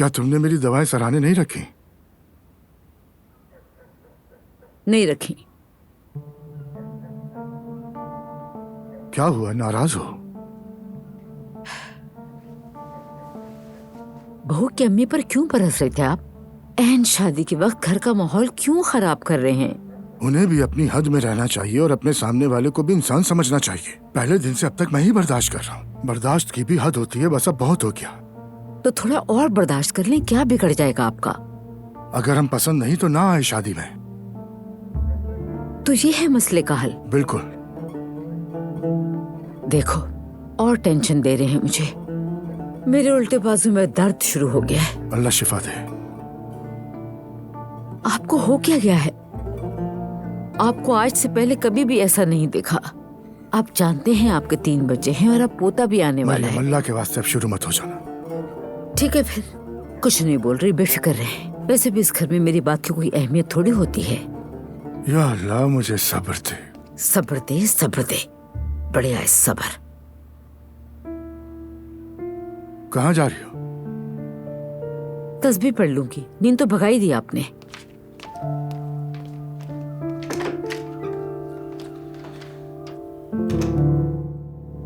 क्या तुमने मेरी दवाएं सराहने नहीं रखी? नहीं रखी। क्या हुआ, नाराज हो? बहू की अम्मी पर क्यों बरस रहे थे आप? एन शादी के वक्त घर का माहौल क्यों खराब कर रहे हैं? उन्हें भी अपनी हद में रहना चाहिए और अपने सामने वाले को भी इंसान समझना चाहिए। पहले दिन से अब तक मैं ही बर्दाश्त कर रहा हूँ। बर्दाश्त की भी हद होती है, बस अब बहुत हो गया। तो थोड़ा और बर्दाश्त कर लें, क्या बिगड़ जाएगा आपका? अगर हम पसंद नहीं तो ना आए शादी में। तो ये है मसले का हल। बिल्कुल। देखो, और टेंशन दे रहे हैं मुझे। मेरे उल्टे बाजू में दर्द शुरू हो गया है। अल्लाह शिफा दे। आपको हो क्या गया है? आपको आज से पहले कभी भी ऐसा नहीं देखा। आप जानते हैं आपके 3 बच्चे हैं और अब पोता भी आने वाला है। अल्लाह के वास्ते अब शुरू मत हो जाना। ठीक है फिर, कुछ नहीं बोल रही, बेफिक्र रहे। वैसे भी इस घर में मेरी बात की कोई अहमियत थोड़ी होती है। या अल्लाह, मुझे सब्र दे। सब्र दे, सब्र दे। बढ़िया है सब्र। कहाँ जा रही हो? तस्बीह पढ़ लूंगी, नींद तो भगाई दी आपने।